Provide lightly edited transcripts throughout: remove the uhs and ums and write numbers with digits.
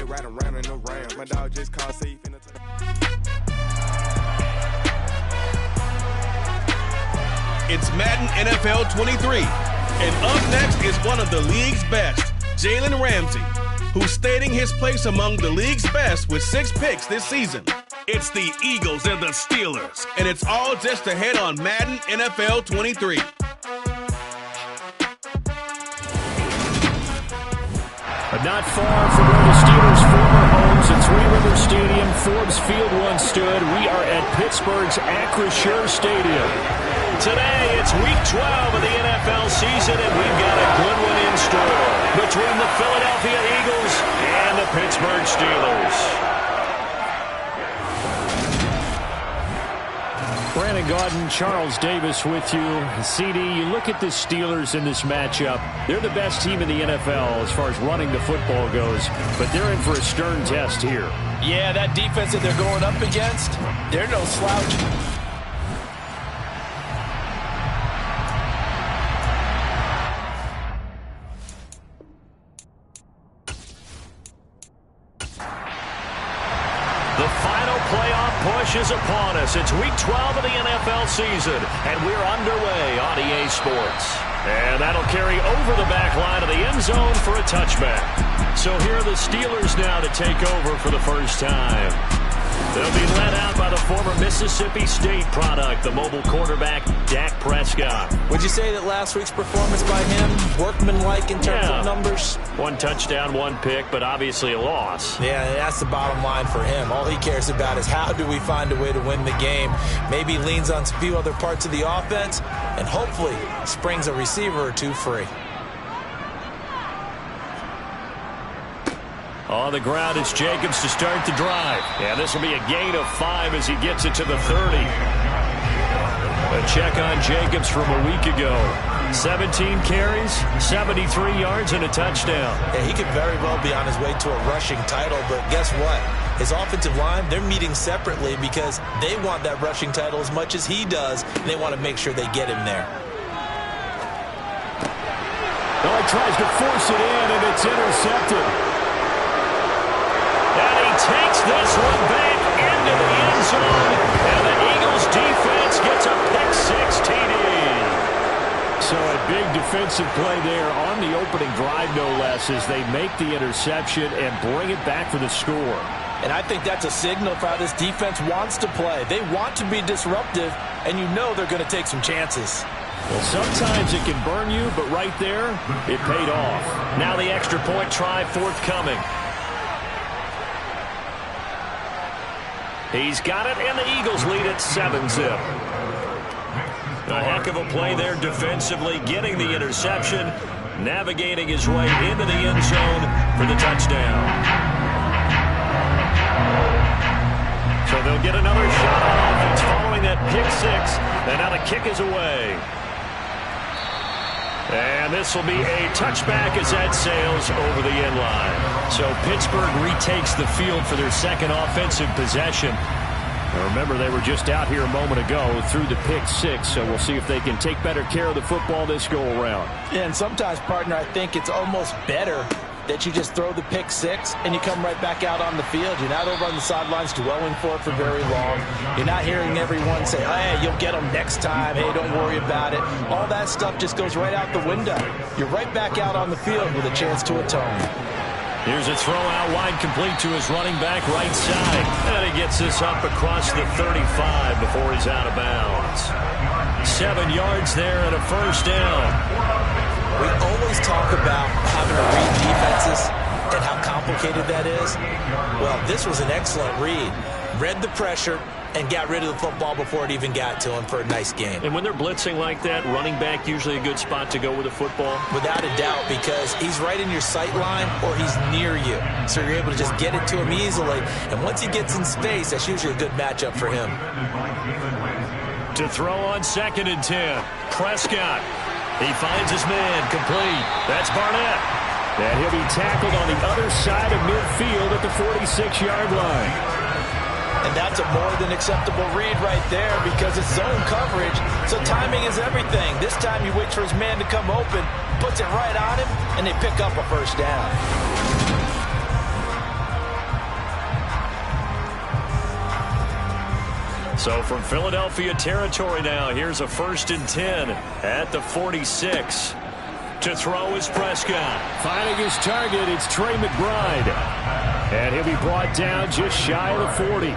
riding around in the Rams. My dog just called, say he finna take. It's Madden NFL 23. And up next is one of the league's best, Jalen Ramsey, who's stating his place among the league's best with 6 picks this season. It's the Eagles and the Steelers, and it's all just ahead on Madden NFL 23. But not far from where the Steelers' former homes at Three River Stadium, Forbes Field once stood, we are at Pittsburgh's Acrisure Stadium. Today, it's Week 12 of the NFL season, and we've got a good one in store between the Philadelphia Eagles and the Pittsburgh Steelers. Brandon Gaudin, Charles Davis with you. CD, you look at the Steelers in this matchup. They're the best team in the NFL as far as running the football goes, but they're in for a stern test here. Yeah, that defense that they're going up against, they're no slouch. Is upon us. It's Week 12 of the NFL season, and we're underway on EA Sports. And that'll carry over the back line of the end zone for a touchback. So here are the Steelers now to take over for the first time. They'll be led out by the former Mississippi State product, the mobile quarterback, Dak Prescott. Would you say that last week's performance by him, workmanlike in terms of numbers? 1 touchdown, 1 pick, but obviously a loss. Yeah, that's the bottom line for him. All he cares about is how do we find a way to win the game. Maybe he leans on a few other parts of the offense, and hopefully springs a receiver or 2 free. On the ground, it's Jacobs to start the drive. And this will be a gain of 5 as he gets it to the 30. A check on Jacobs from a week ago. 17 carries, 73 yards, and a touchdown. Yeah, he could very well be on his way to a rushing title, but guess what? His offensive line, they're meeting separately because they want that rushing title as much as he does, and they want to make sure they get him there. Oh, he tries to force it in, and it's intercepted. And he takes this one back into the end zone. And the Eagles defense gets a pick-6 TD. So a big defensive play there on the opening drive, no less, as they make the interception and bring it back for the score. And I think that's a signal for how this defense wants to play. They want to be disruptive, and you know they're going to take some chances. Well, sometimes it can burn you, but right there, it paid off. Now the extra point try forthcoming. He's got it, and the Eagles lead at 7-zip. A heck of a play there defensively, getting the interception, navigating his way into the end zone for the touchdown. So they'll get another shot on offense following that pick-6, and now the kick is away. And this will be a touchback as that sails over the end line. So Pittsburgh retakes the field for their second offensive possession. Now remember, they were just out here a moment ago through the pick-6, so we'll see if they can take better care of the football this go-around. Yeah, and sometimes, partner, I think it's almost better that you just throw the pick-6 and you come right back out on the field. You're not over on the sidelines dwelling for it for very long. You're not hearing everyone say, hey, you'll get them next time. Hey, don't worry about it. All that stuff just goes right out the window. You're right back out on the field with a chance to atone. Here's a throw out wide, complete to his running back right side. And he gets this up across the 35 before he's out of bounds. 7 yards there and a first down. We always talk about having to read defenses and how complicated that is. Well, this was an excellent read. Read the pressure and got rid of the football before it even got to him for a nice game. And when they're blitzing like that, running back usually a good spot to go with the football? Without a doubt, because he's right in your sight line or he's near you. So you're able to just get it to him easily. And once he gets in space, that's usually a good matchup for him. To throw on 2nd and 10, Prescott. He finds his man, complete. That's Barnett. And he'll be tackled on the other side of midfield at the 46-yard line. And that's a more than acceptable read right there because it's zone coverage, so timing is everything. This time he waits for his man to come open, puts it right on him, and they pick up a first down. So from Philadelphia territory now, here's a 1st and 10 at the 46. To throw is Prescott. Finding his target, it's Trey McBride. And he'll be brought down just shy of the 40.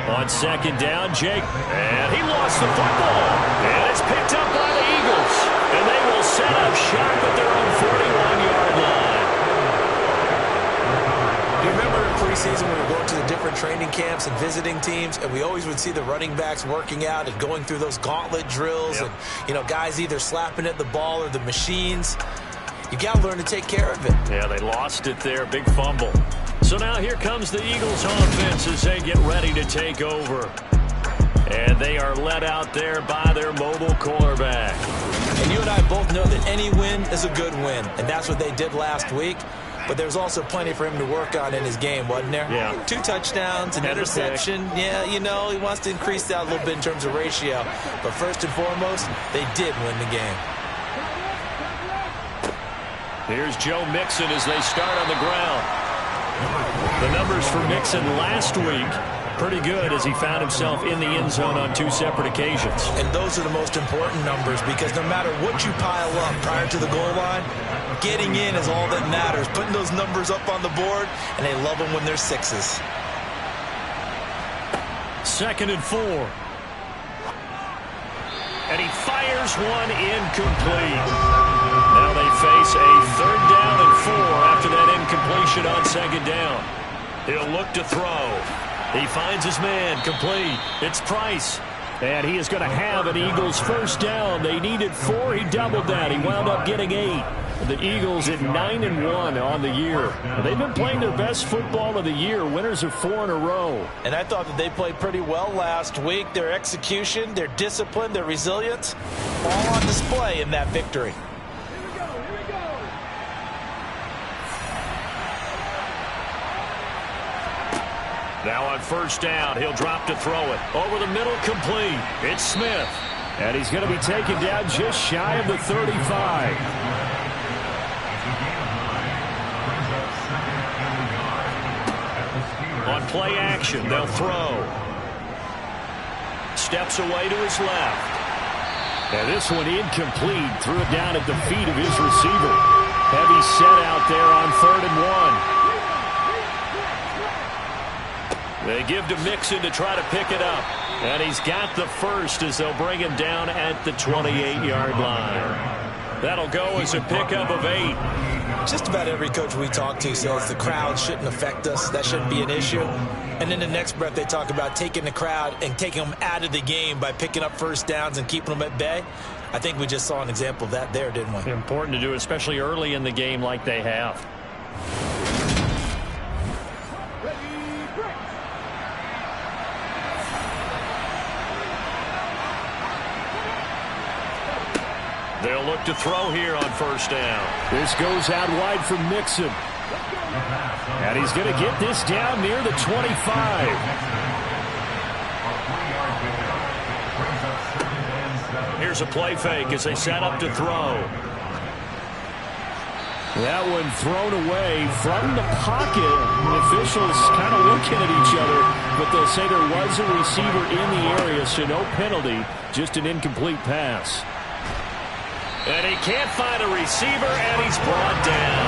On 2nd down, Jake. And he lost the football. And it's picked up by the Eagles. And they will set up shop at their own 41-yard line. You remember in preseason when we were going to the different training camps and visiting teams, and we always would see the running backs working out and going through those gauntlet drills, and guys either slapping at the ball or the machines. You got to learn to take care of it. Yeah, they lost it there. Big fumble. So now here comes the Eagles offense as they get ready to take over. And they are led out there by their mobile quarterback. And you and I both know that any win is a good win, and that's what they did last week. But there's also plenty for him to work on in his game, wasn't there? Yeah. 2 touchdowns, an interception. Yeah, he wants to increase that a little bit in terms of ratio. But first and foremost, they did win the game. Here's Joe Mixon as they start on the ground. The numbers for Mixon last week, pretty good as he found himself in the end zone on 2 separate occasions. And those are the most important numbers because no matter what you pile up prior to the goal line, getting in is all that matters. Putting those numbers up on the board, and they love them when they're 6s. 2nd and 4. And he fires one incomplete. Now they face a 3rd down and 4 after that incompletion on 2nd down. He'll look to throw. He finds his man, complete. It's Price. And he is going to have an Eagles 1st down. They needed 4. He doubled that. He wound up getting 8. The Eagles at 9-1 on the year. They've been playing their best football of the year. Winners of 4 in a row. And I thought that they played pretty well last week. Their execution, their discipline, their resilience, all on display in that victory. Now on 1st down, he'll drop to throw it. Over the middle, complete. It's Smith. And he's going to be taken down just shy of the 35. On play action, they'll throw. Steps away to his left. And this one incomplete. Threw it down at the feet of his receiver. Heavy set out there on 3rd and 1. They give to Mixon to try to pick it up. And he's got the 1st as they'll bring him down at the 28-yard line. That'll go as a pickup of 8. Just about every coach we talk to says the crowd shouldn't affect us. That shouldn't be an issue. And in the next breath, they talk about taking the crowd and taking them out of the game by picking up 1st downs and keeping them at bay. I think we just saw an example of that there, didn't we? Important to do, especially early in the game like they have. They'll look to throw here on 1st down. This goes out wide for Mixon. And he's going to get this down near the 25. Here's a play fake as they set up to throw. That one thrown away from the pocket. The officials kind of looking at each other, but they'll say there was a receiver in the area, so no penalty, just an incomplete pass. And he can't find a receiver, and he's brought down.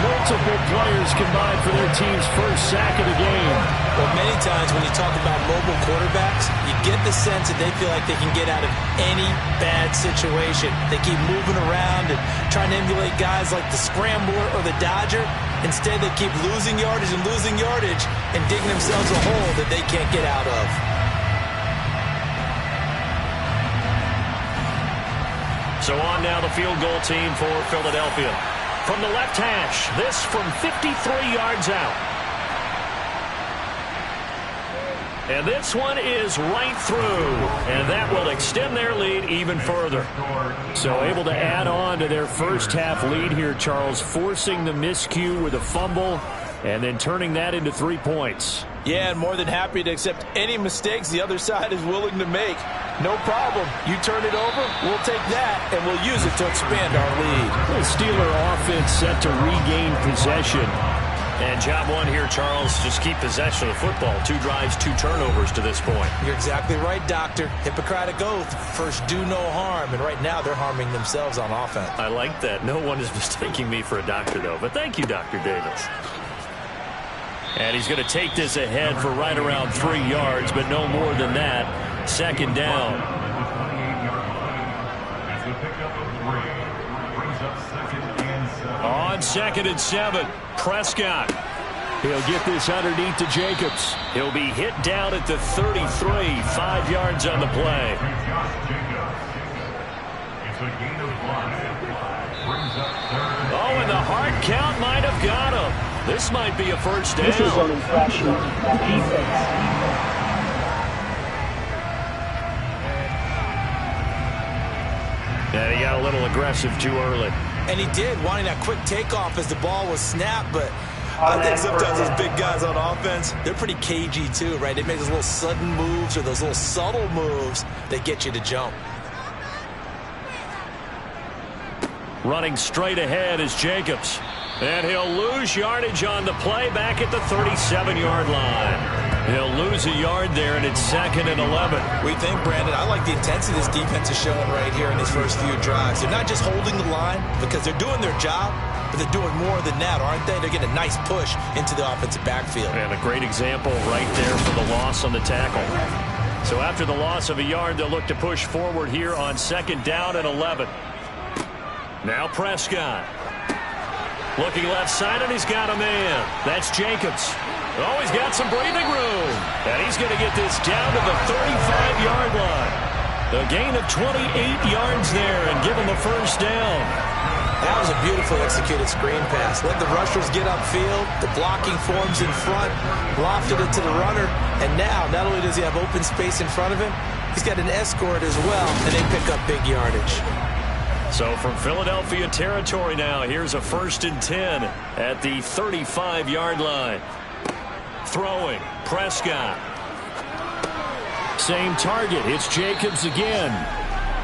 Multiple players combined for their team's 1st sack of the game. Well, many times when you talk about mobile quarterbacks, you get the sense that they feel like they can get out of any bad situation. They keep moving around and trying to emulate guys like the Scrambler or the Dodger. Instead, they keep losing yardage and digging themselves a hole that they can't get out of. So on now the field goal team for Philadelphia. From the left hash, this from 53 yards out. And this one is right through. And that will extend their lead even further. So able to add on to their 1st half lead here, Charles, forcing the miscue with a fumble and then turning that into 3 points. Yeah, and more than happy to accept any mistakes the other side is willing to make. No problem. You turn it over, we'll take that, and we'll use it to expand our lead. The Steeler offense set to regain possession. And job one here, Charles, just keep possession of the football. 2 drives, 2 turnovers to this point. You're exactly right, Doctor. Hippocratic oath. First, do no harm. And right now, they're harming themselves on offense. I like that. No one is mistaking me for a doctor, though. But thank you, Dr. Davis. And he's going to take this ahead for right around 3 yards, but no more than that. Second down. On 2nd and 7, Prescott. He'll get this underneath to Jacobs. He'll be hit down at the 33, 5 yards on the play. Oh, and the hard count might have got him. This might be a first down. This is an infraction of defense. And he got a little aggressive too early. And he did, wanting that quick takeoff as the ball was snapped, but I think sometimes those big guys on offense, they're pretty cagey too, right? They make those little sudden moves or those little subtle moves that get you to jump. Running straight ahead is Jacobs. And he'll lose yardage on the play back at the 37-yard line. He'll lose a yard there, and it's 2nd and 11. We think, Brandon, I like the intensity this defense is showing right here in these first few drives. They're not just holding the line because they're doing their job, but they're doing more than that, aren't they? They're getting a nice push into the offensive backfield. And a great example right there for the loss on the tackle. So after the loss of a yard, they'll look to push forward here on 2nd down and 11. Now Prescott. Looking left side, and he's got a man. That's Jacobs. Oh, he's got some breathing room. And he's going to get this down to the 35-yard line. A gain of 28 yards there and give him a first down. That was a beautifully executed screen pass. Let the rushers get upfield. The blocking forms in front. Lofted it to the runner. And now, not only does he have open space in front of him, he's got an escort as well, and they pick up big yardage. So from Philadelphia territory now, here's a 1st and 10 at the 35-yard line. Throwing, Prescott. Same target, it's Jacobs again.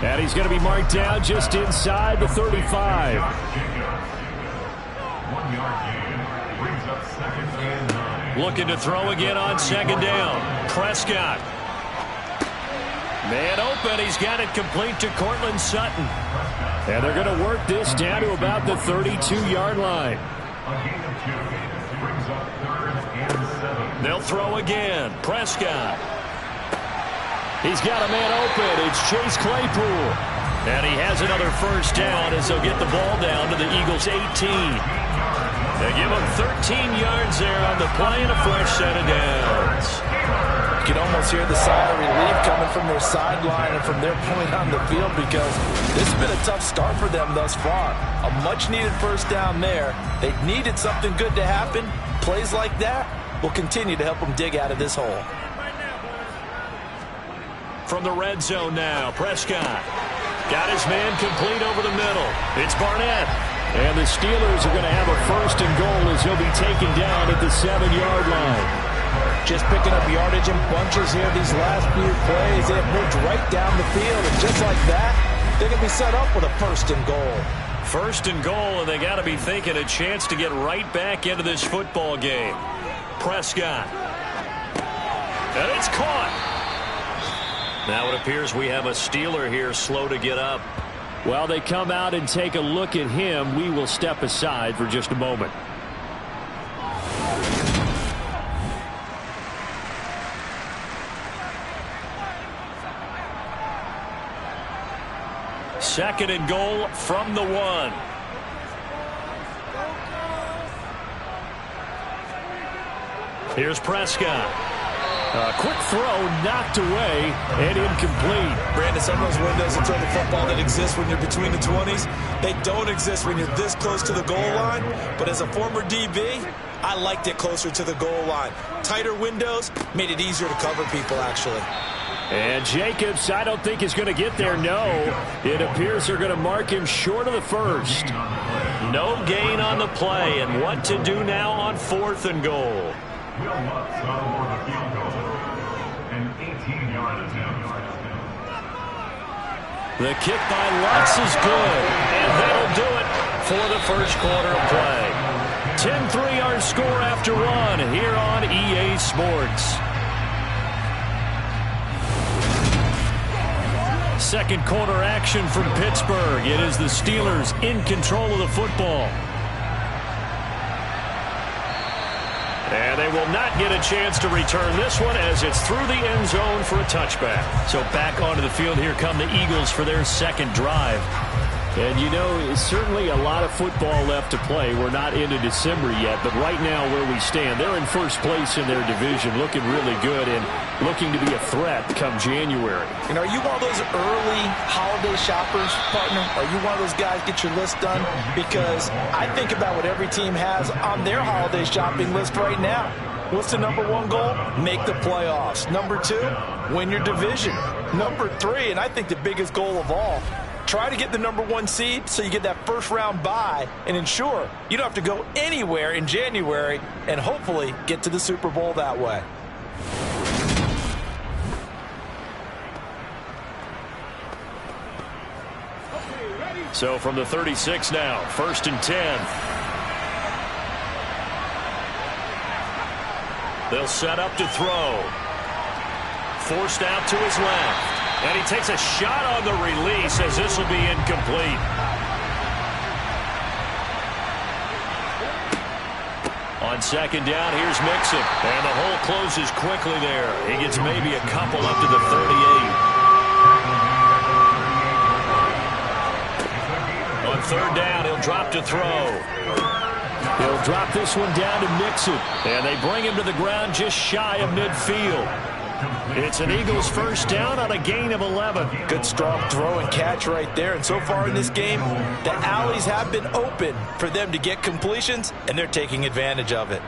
And he's going to be marked down just inside the 35. Looking to throw again on 2nd down. Prescott. Man open, he's got it complete to Cortland Sutton. And they're going to work this down to about the 32-yard line. They'll throw again. Prescott. He's got a man open. It's Chase Claypool. And he has another first down as they'll get the ball down to the Eagles' 18. They give him 13 yards there on the play and a fresh set of downs. You can almost hear the sigh of relief coming from their sideline and from their point on the field because this has been a tough start for them thus far. A much-needed first down there. They needed something good to happen. Plays like that will continue to help them dig out of this hole. From the red zone now, Prescott. Got his man complete over the middle. It's Barnett. And the Steelers are going to have a 1st and goal as he'll be taken down at the 7-yard line. Just picking up yardage in bunches here these last few plays. They have moved right down the field, and just like that, they're going to be set up with a 1st and goal. 1st and goal, and they got to be thinking a chance to get right back into this football game. Prescott. And it's caught. Now it appears we have a Steeler here slow to get up. While they come out and take a look at him, we will step aside for just a moment. Second and goal from the 1. Here's Prescott. A quick throw knocked away and incomplete. Brandon, some of those windows to throw the football that exist when you're between the 20s, they don't exist when you're this close to the goal line. But as a former DB, I liked it closer to the goal line. Tighter windows made it easier to cover people, actually. And Jacobs, I don't think is going to get there, no. It appears they're going to mark him short of the 1st. No gain on the play, and what to do now on 4th and goal. The kick by Lutz is good, and that'll do it for the first quarter of play. 10-3 our score after Sports. Second quarter action from Pittsburgh. It is the Steelers in control of the football. And they will not get a chance to return this one as it's through the end zone for a touchback. So back onto the field, here come the Eagles for their second drive. And, you know, it's certainly a lot of football left to play. We're not into December yet, but right now where we stand, they're in first place in their division, looking really good and looking to be a threat come January. And are you one of those early holiday shoppers, partner? Are you one of those guys get your list done? Because I think about what every team has on their holiday shopping list right now. What's the number one goal? Make the playoffs. Number two, win your division. Number three, and I think the biggest goal of all, try to get the number one seed so you get that first round bye and ensure you don't have to go anywhere in January and hopefully get to the Super Bowl that way. So from the 36 now, 1st and 10. They'll set up to throw. Forced out to his left. And he takes a shot on the release as this will be incomplete. On second down, here's Mixon. And the hole closes quickly there. He gets maybe a couple up to the 38. On third down, he'll drop to throw. He'll drop this one down to Mixon. And they bring him to the ground just shy of midfield. It's an Eagles first down on a gain of 11. Good strong throw and catch right there. And so far in this game, the alleys have been open for them to get completions, and they're taking advantage of it.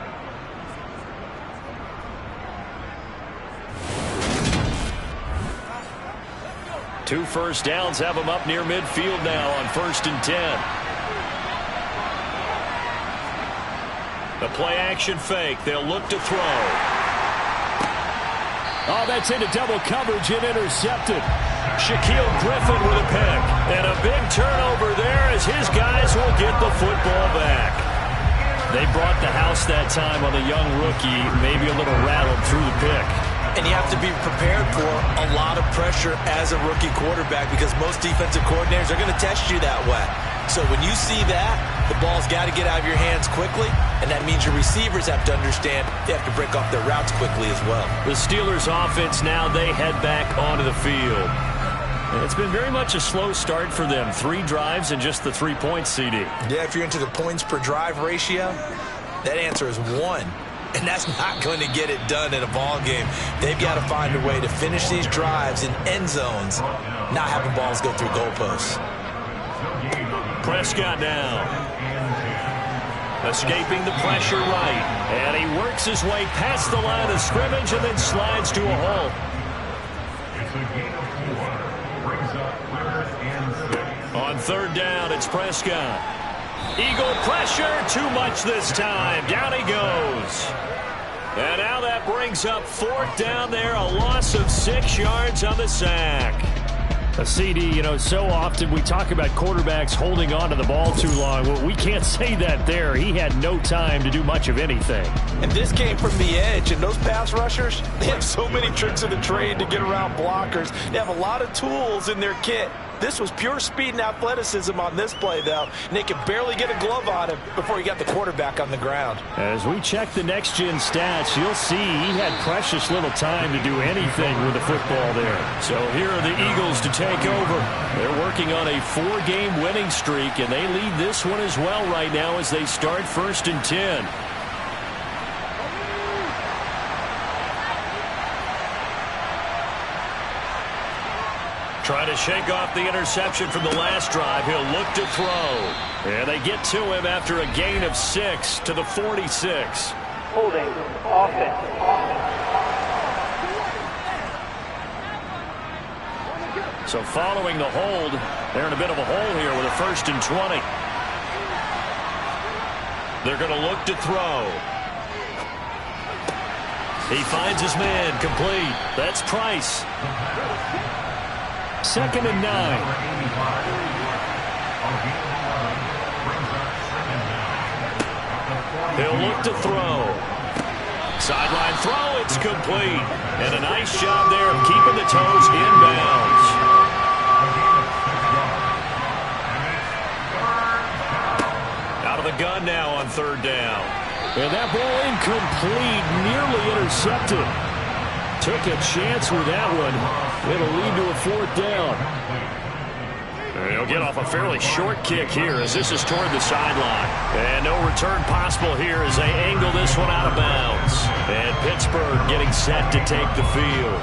Two first downs have them up near midfield now on 1st and 10. The play action fake. They'll look to throw. Oh, that's into double coverage and intercepted. Shaquille Griffin with a pick. And a big turnover there as his guys will get the football back. They brought the house that time on the young rookie, maybe a little rattled through the pick. And you have to be prepared for a lot of pressure as a rookie quarterback because most defensive coordinators are going to test you that way. So when you see that, the ball's got to get out of your hands quickly, and that means your receivers have to understand they have to break off their routes quickly as well. The Steelers offense now, they head back onto the field. And it's been very much a slow start for them. 3 drives and just the 3 points, CD. Yeah, if you're into the points per drive ratio, that answer is 1. And that's not going to get it done in a ball game. They've got to find a way to finish these drives in end zones, not having balls go through goalposts. Prescott now. Escaping the pressure right. And he works his way past the line of scrimmage and then slides to a hole. On third down, it's Prescott. Eagle pressure, too much this time. Down he goes. And now that brings up 4th down there, a loss of 6 yards on the sack. A CD, you know, so often we talk about quarterbacks holding on to the ball too long. Well, we can't say that there. He had no time to do much of anything. And this came from the edge, and those pass rushers, they have so many tricks of the trade to get around blockers. They have a lot of tools in their kit. This was pure speed and athleticism on this play, though. And they could barely get a glove on him before he got the quarterback on the ground. As we check the next-gen stats, you'll see he had precious little time to do anything with the football there. So here are the Eagles to take over. They're working on a 4-game winning streak, and they lead this one as well right now as they start 1st and 10. Trying to shake off the interception from the last drive. He'll look to throw. And they get to him after a gain of 6 to the 46. Holding offense. So following the hold, they're in a bit of a hole here with a 1st and 20. They're going to look to throw. He finds his man, complete. That's Price. 2nd and 9. He'll look to throw. Sideline throw, it's complete. And a nice job there of keeping the toes in bounds. Out of the gun now on third down. And that ball incomplete, nearly intercepted. Took a chance with that one. It'll lead to a fourth down. And he'll get off a fairly short kick here as this is toward the sideline. And no return possible here as they angle this one out of bounds. And Pittsburgh getting set to take the field.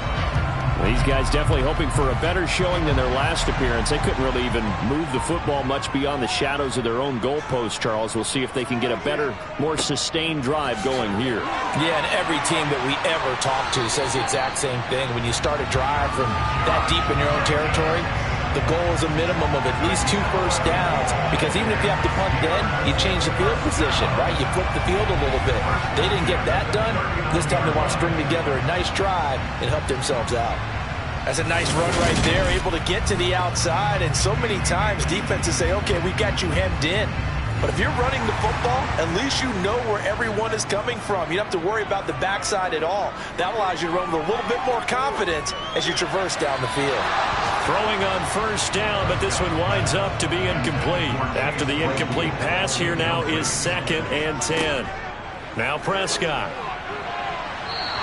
These guys definitely hoping for a better showing than their last appearance. They couldn't really even move the football much beyond the shadows of their own goalpost, Charles. We'll see if they can get a better, more sustained drive going here. Yeah, and every team that we ever talk to says the exact same thing. When you start a drive from that deep in your own territory, the goal is a minimum of at least 2 first downs, because even if you have to punt dead, you change the field position, right? You flip the field a little bit. They didn't get that done. This time they want to string together a nice drive and help themselves out. That's a nice run right there, able to get to the outside, and so many times defenses say, okay, we got you hemmed in. But if you're running the football, at least you know where everyone is coming from. You don't have to worry about the backside at all. That allows you to run with a little bit more confidence as you traverse down the field. Throwing on first down, but this one winds up to be incomplete. After the incomplete pass, here now is 2nd and 10. Now Prescott.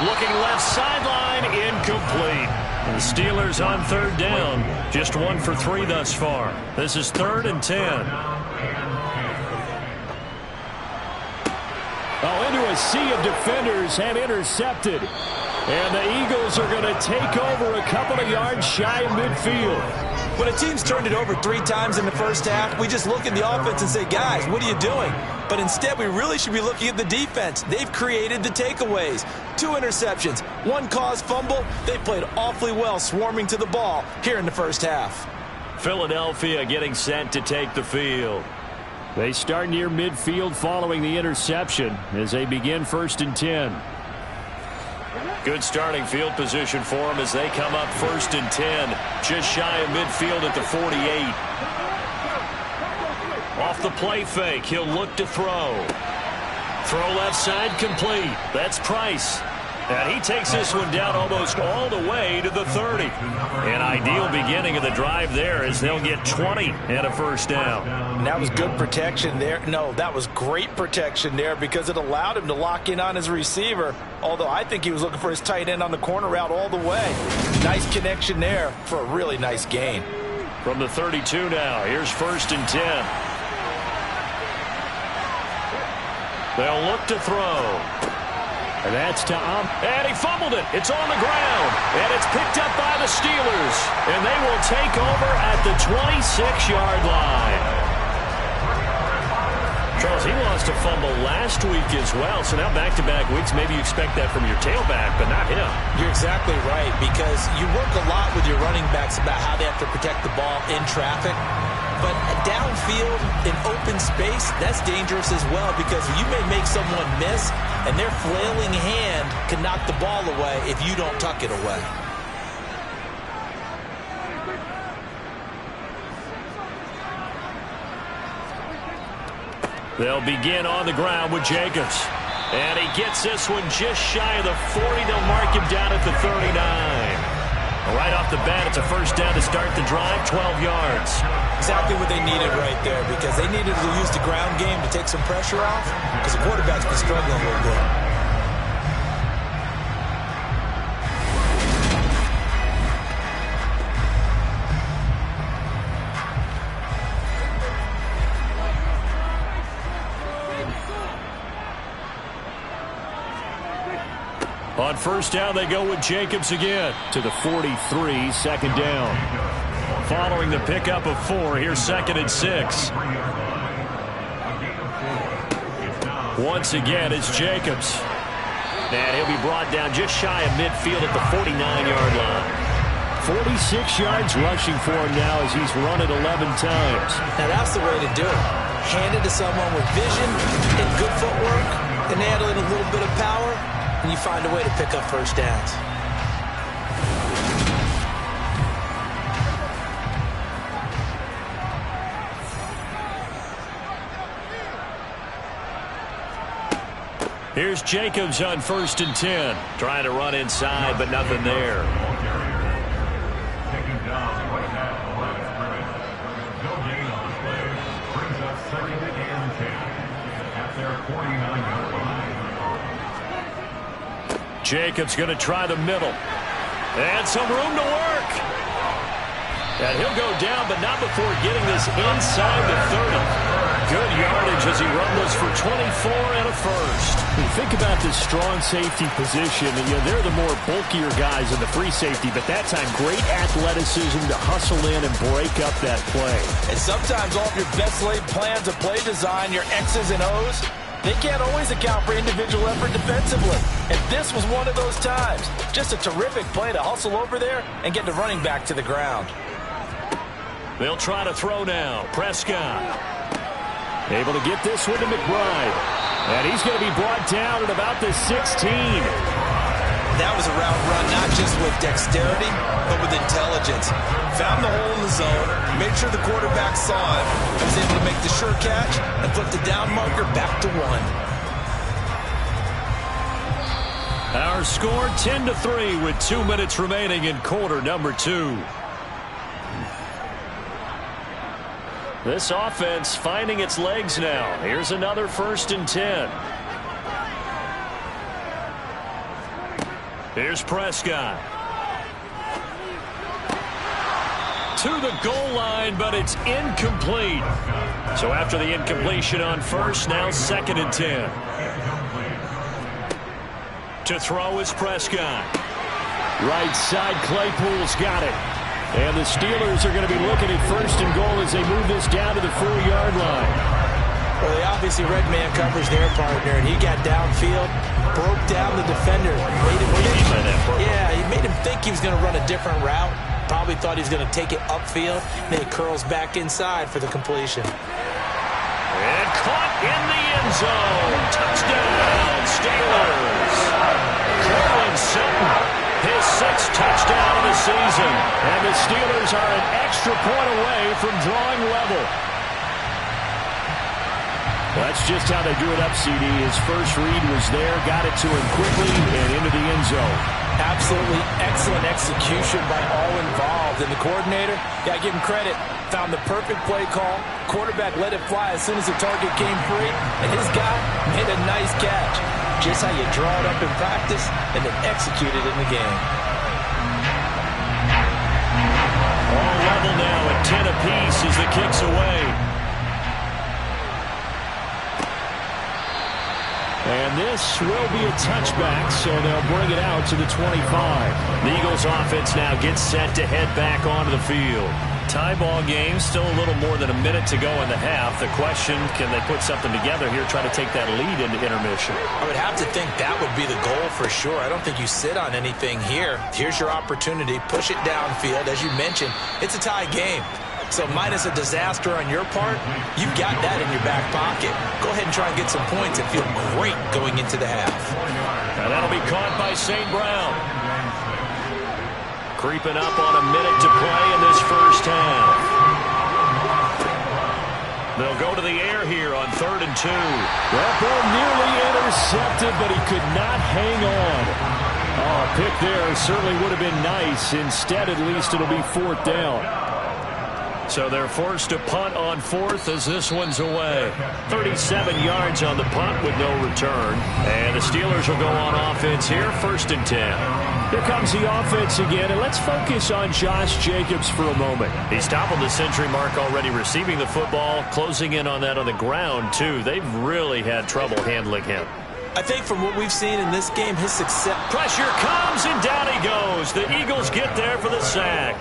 Looking left sideline, incomplete. The Steelers on third down. Just 1 for 3 thus far. This is 3rd and 10. Oh, into a sea of defenders and intercepted. And the Eagles are going to take over a couple of yards shy of midfield. When a team's turned it over 3 times in the first half, we just look at the offense and say, guys, what are you doing? But instead, we really should be looking at the defense. They've created the takeaways. 2 interceptions, 1 caused fumble. They played awfully well swarming to the ball here in the first half. Philadelphia getting set to take the field. They start near midfield following the interception as they begin 1st and 10. Good starting field position for them as they come up 1st and 10. Just shy of midfield at the 48. Off the play fake, he'll look to throw. Throw left side complete. That's Price. And he takes this one down almost all the way to the 30. An ideal beginning of the drive there as they'll get 20 and a first down. And that was good protection there. No, that was great protection there because it allowed him to lock in on his receiver. Although I think he was looking for his tight end on the corner route all the way. Nice connection there for a really nice gain. From the 32 now, here's 1st and 10. They'll look to throw. And that's to and he fumbled it. It's on the ground. And it's picked up by the Steelers. And they will take over at the 26-yard line. Charles, he lost a fumble last week as well. So now back-to-back weeks, maybe you expect that from your tailback, but not him. You're exactly right, because you work a lot with your running backs about how they have to protect the ball in traffic. But downfield in open space, that's dangerous as well, because you may make someone miss, and their flailing hand can knock the ball away if you don't tuck it away. They'll begin on the ground with Jacobs. And he gets this one just shy of the 40. They'll mark him down at the 39. Right off the bat, it's a first down to start the drive, 12 yards. Exactly what they needed right there, because they needed to use the ground game to take some pressure off, because the quarterback's been struggling a little bit. On first down, they go with Jacobs again. To the 43, 2nd down. Following the pickup of 4, here's 2nd and 6. Once again, it's Jacobs. And he'll be brought down just shy of midfield at the 49-yard line. 46 yards rushing for him now as he's run it 11 times. Now that's the way to do it. Hand it to someone with vision and good footwork, and add in a little bit of power, and you find a way to pick up first downs. Here's Jacobs on 1st and 10. Trying to run inside, but nothing there. Jacobs going to try the middle. And some room to work. And he'll go down, but not before getting this inside the 30. Good yardage as he rumbles for 24 and a first. When you think about this strong safety position, they're the more bulkier guys in the free safety, but that time great athleticism to hustle in and break up that play. And sometimes all of your best laid plans of play design, your X's and O's, they can't always account for individual effort defensively. And this was one of those times. Just a terrific play to hustle over there and get the running back to the ground. They'll try to throw now. Prescott. Able to get this one to McBride. And he's going to be brought down at about the 16. That was a route run not just with dexterity, but with intelligence. Found the hole in the zone, made sure the quarterback saw it, was able to make the sure catch, and put the down marker back to 1. Our score 10-3 with 2 minutes remaining in quarter number 2. This offense finding its legs now. Here's another 1st and 10. Here's Prescott. To the goal line, but it's incomplete. So after the incompletion on first, now 2nd and 10. To throw is Prescott. Right side, Claypool's got it. And the Steelers are going to be looking at 1st and goal as they move this down to the 4-yard line. Well, they obviously red man coverage their partner, and he got downfield, broke down the defender. He made him think he was going to run a different route. Probably thought he was going to take it upfield. Then he curls back inside for the completion. And caught in the end zone. Touchdown, Steelers. Cortland Sutton. His 6th touchdown of the season. And the Steelers are an extra point away from drawing level. That's just how they drew it up, CD. His first read was there, got it to him quickly, and into the end zone. Absolutely excellent execution by all involved. And the coordinator, got to give him credit, found the perfect play call. Quarterback let it fly as soon as the target came free, and his guy made a nice catch. Just how you draw it up in practice and then execute it in the game. All level now at 10 apiece as the kick's away. And this will be a touchback, so they'll bring it out to the 25. The Eagles offense now gets set to head back onto the field. Tie ball game, still a little more than a minute to go in the half. The question, can they put something together here, try to take that lead into intermission? I would have to think that would be the goal for sure. I don't think you sit on anything here. Here's your opportunity. Push it downfield. As you mentioned, it's a tie game. So minus a disaster on your part, you've got that in your back pocket. Go ahead and try and get some points and feel great going into the half. And that'll be caught by St. Brown. Creeping up on a minute to play in this first half. They'll go to the air here on 3rd and 2. That ball nearly intercepted, but he could not hang on. Oh, a pick there certainly would have been nice. Instead, at least it'll be 4th down. So they're forced to punt on 4th as this one's away. 37 yards on the punt with no return. And the Steelers will go on offense here, 1st and 10. Here comes the offense again, and let's focus on Josh Jacobs for a moment. He's toppled the century mark already receiving the football, closing in on that on the ground, too. They've really had trouble handling him. I think from what we've seen in this game, his success... Pressure comes, and down he goes. The Eagles get there for the sack.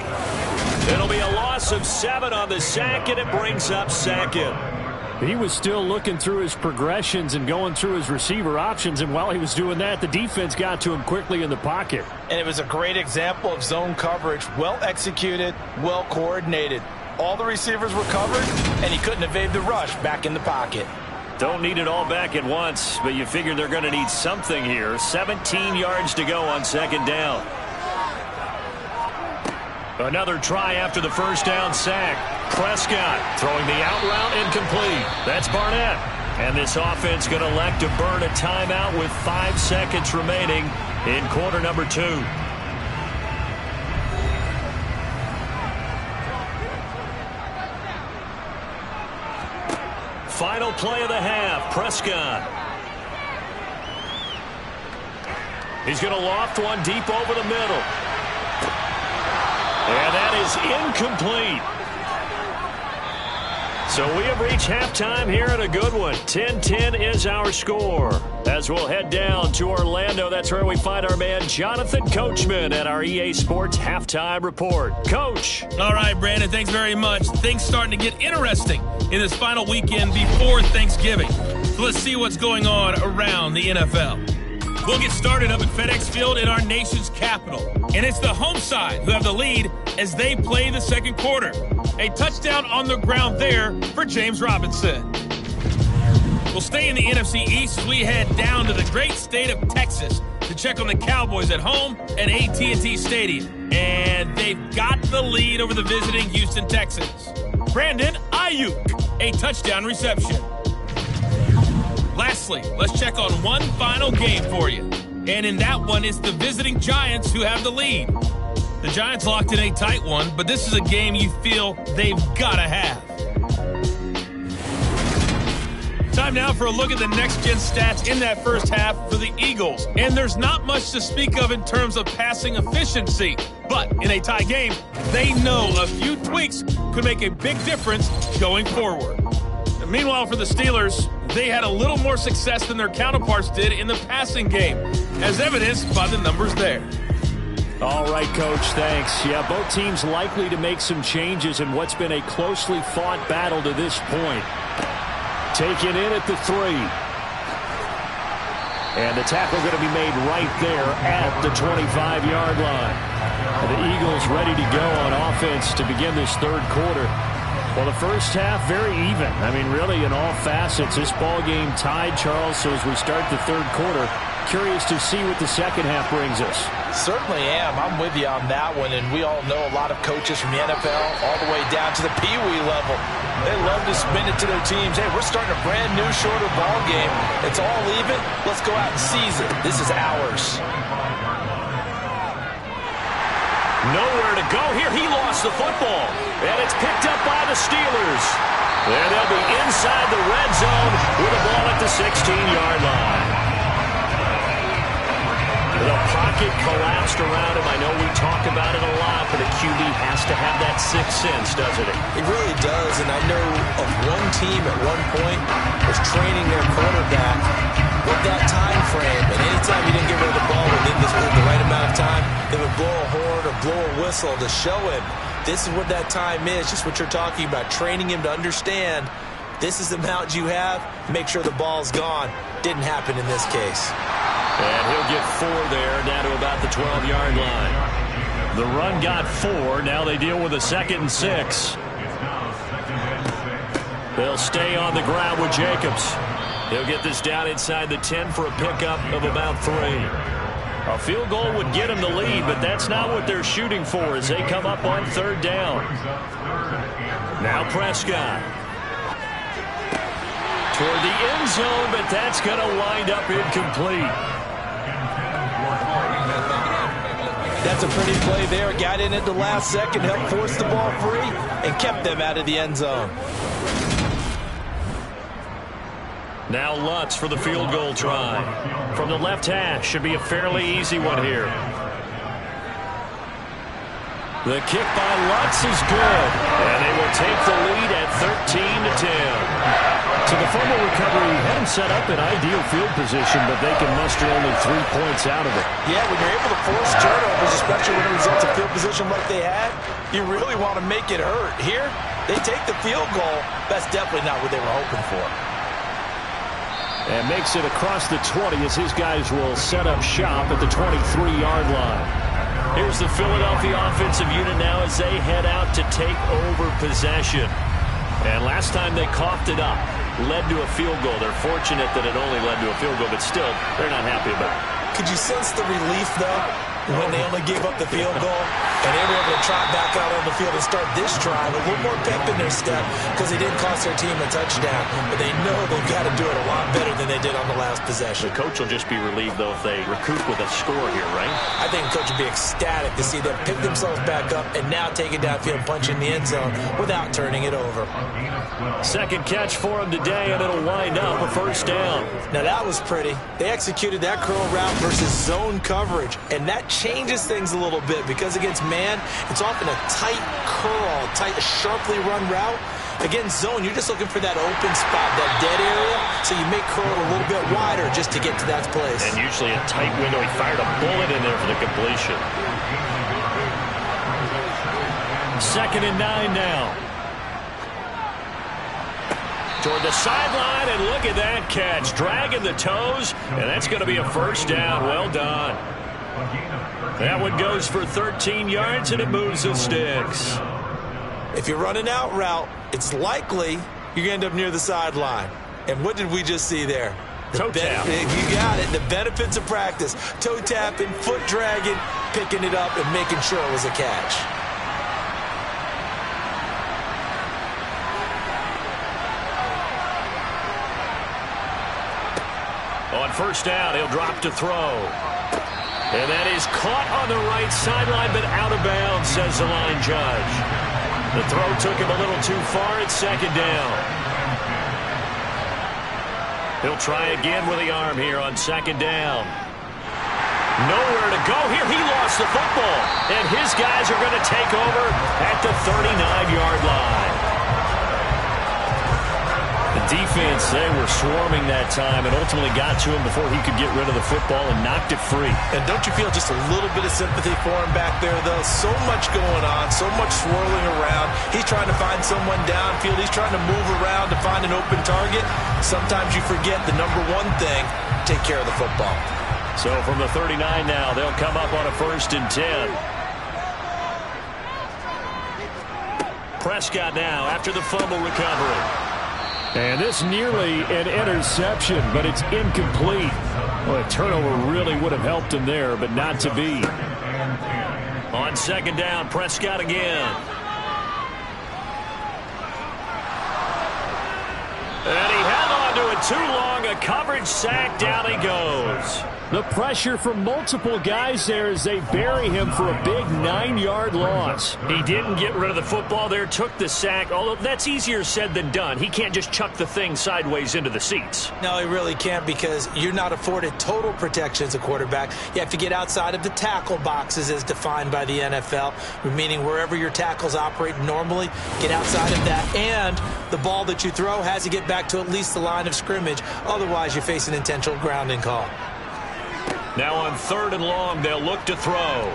It'll be a loss of 7 on the sack, and it brings up 2nd. He was still looking through his progressions and going through his receiver options, and while he was doing that, the defense got to him quickly in the pocket. And it was a great example of zone coverage, well executed, well coordinated. All the receivers were covered, and he couldn't evade the rush back in the pocket. Don't need it all back at once, but you figure they're going to need something here. 17 yards to go on 2nd down. Another try after the first down sack. Prescott throwing the out route incomplete. That's Barnett. And this offense going to elect to burn a timeout with 5 seconds remaining in quarter number 2. Final play of the half, Prescott. He's going to loft one deep over the middle. And that is incomplete. So we have reached halftime here in a good one. 10-10 is our score. As we'll head down to Orlando, that's where we find our man Jonathan Coachman at our EA Sports Halftime Report. Coach. All right, Brandon, thanks very much. Things starting to get interesting in this final weekend before Thanksgiving. So let's see what's going on around the NFL. We'll get started up at FedEx Field in our nation's capital. And it's the home side who have the lead as they play the second quarter. A touchdown on the ground there for James Robinson. We'll stay in the NFC East as we head down to the great state of Texas to check on the Cowboys at home at AT&T Stadium. And they've got the lead over the visiting Houston Texans. Brandon Ayuk, a touchdown reception. Lastly, let's check on one final game for you. And in that one, it's the visiting Giants who have the lead. The Giants locked in a tight one, but this is a game you feel they've got to have. Time now for a look at the next-gen stats in that first half for the Eagles. And there's not much to speak of in terms of passing efficiency. But in a tie game, they know a few tweaks could make a big difference going forward. And meanwhile, for the Steelers, they had a little more success than their counterparts did in the passing game, as evidenced by the numbers there. All right, Coach, thanks. Yeah, both teams likely to make some changes in what's been a closely fought battle to this point. Taken in at the 3. And the tackle going to be made right there at the 25-yard line. The Eagles ready to go on offense to begin this third quarter. Well, the first half, very even. I mean, really, in all facets, this ball game tied, Charles. So as we start the third quarter, curious to see what the second half brings us. Certainly am. I'm with you on that one. And we all know a lot of coaches from the NFL all the way down to the Pee Wee level. They love to spin it to their teams. Hey, we're starting a brand new, shorter ball game. It's all even. Let's go out and seize it. This is ours. Nowhere to go here. He lost the football. And it's picked up by the Steelers. And they'll be inside the red zone with the ball at the 16-yard line. The pocket collapsed around him. I know we talk about it a lot, but a QB has to have that sixth sense, doesn't it? It really does, and I know of one team at one point was training their quarterback with that time frame, and anytime he didn't get rid of the ball within the right amount of time, they would blow a horn or blow a whistle to show him this is what that time is, just what you're talking about, training him to understand this is the amount you have, make sure the ball's gone. Didn't happen in this case. And he'll get 4 there, down to about the 12-yard line. The run got 4. Now they deal with a 2nd and 6. They'll stay on the ground with Jacobs. He'll get this down inside the 10 for a pickup of about 3. A field goal would get him the lead, but that's not what they're shooting for as they come up on 3rd down. Now Prescott. Toward the end zone, but that's going to wind up incomplete. That's a pretty play there. Got in at the last second, helped force the ball free, and kept them out of the end zone. Now Lutz for the field goal try. From the left hash, should be a fairly easy one here. The kick by Lutz is good, and they will take the lead at 13-10. So the fumble recovery had him set up in ideal field position, but they can muster only 3 points out of it. Yeah, when you're able to force turnovers, especially when it results in field position like they had, you really want to make it hurt. Here, they take the field goal. That's definitely not what they were hoping for. And makes it across the 20 as his guys will set up shop at the 23-yard line. Here's the Philadelphia offensive unit now as they head out to take over possession. And last time they coughed it up, led to a field goal. They're fortunate that it only led to a field goal, but still, they're not happy about it. Could you sense the relief, though? when they only gave up the field goal, and they were able to trot back out on the field and start this drive with a little more pep in their step because they didn't cost their team a touchdown. But they know they've got to do it a lot better than they did on the last possession. The coach will just be relieved, though, if they recoup with a score here, right? I think the coach will be ecstatic to see them pick themselves back up and now take it downfield and punch in the end zone without turning it over. Second catch for him today, and it'll wind up a first down. Now, that was pretty. They executed that curl route versus zone coverage, and that changes things a little bit because against man, it's often a tight curl, tight, sharply run route. Against zone, you're just looking for that open spot, that dead area, so you make curl a little bit wider just to get to that place. And usually a tight window. He fired a bullet in there for the completion. 2nd and 9 now. Toward the sideline, and look at that catch. Dragging the toes, and that's going to be a first down. Well done. That one goes for 13 yards, and it moves the sticks. If you're running out route, it's likely you're going to end up near the sideline. And what did we just see there? Toe tap. You got it. The benefits of practice. Toe tapping, foot dragging, picking it up, and making sure it was a catch. On first down, he'll drop to throw. And that is caught on the right sideline, but out of bounds, says the line judge. The throw took him a little too far at 2nd down. He'll try again with the arm here on 2nd down. Nowhere to go here. He lost the football. And his guys are going to take over at the 39-yard line. The defense, they were swarming that time and ultimately got to him before he could get rid of the football and knocked it free. And don't you feel just a little bit of sympathy for him back there, though? So much going on, so much swirling around. He's trying to find someone downfield. He's trying to move around to find an open target. Sometimes you forget the number one thing, take care of the football. So from the 39 now, they'll come up on a 1st and 10. Prescott now after the fumble recovery. And this nearly an interception, but it's incomplete. Well, a turnover really would have helped him there, but not to be. On 2nd down, Prescott again. And he held on to it too long. A coverage sack. Down he goes. The pressure from multiple guys there as they bury him for a big 9-yard loss. He didn't get rid of the football there, took the sack, although that's easier said than done. He can't just chuck the thing sideways into the seats. No, he really can't because you're not afforded total protection as a quarterback. You have to get outside of the tackle boxes as defined by the NFL, meaning wherever your tackles operate normally, get outside of that. And the ball that you throw has to get back to at least the line of scrimmage. Otherwise, you face an intentional grounding call. Now on 3rd and long, they'll look to throw. And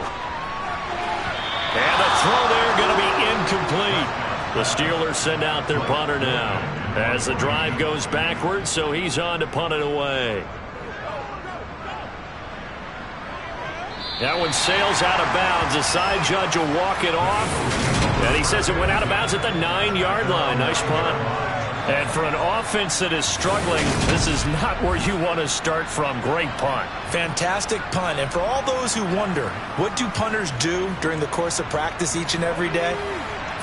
the throw there going to be incomplete. The Steelers send out their punter now as the drive goes backwards, so he's on to punt it away. That one sails out of bounds. The side judge will walk it off. And he says it went out of bounds at the 9-yard line. Nice punt. And for an offense that is struggling, this is not where you want to start from. Great punt. Fantastic punt. And for all those who wonder, what do punters do during the course of practice each and every day?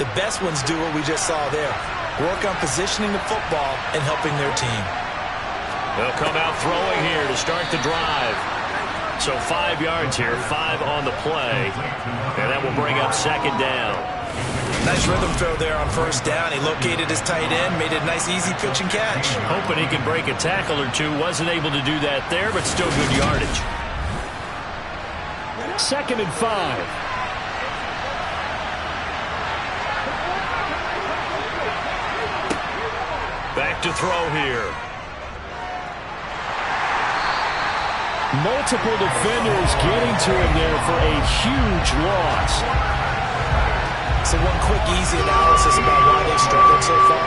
The best ones do what we just saw there. Work on positioning the football and helping their team. They'll come out throwing here to start the drive. So 5 yards here, 5 on the play. And that will bring up 2nd down. Nice rhythm throw there on 1st down. He located his tight end, made it a nice easy pitch and catch. Hoping he could break a tackle or two. Wasn't able to do that there, but still good yardage. 2nd and 5. Back to throw here. Multiple defenders getting to him there for a huge loss. So one quick, easy analysis about why they've struggled so far.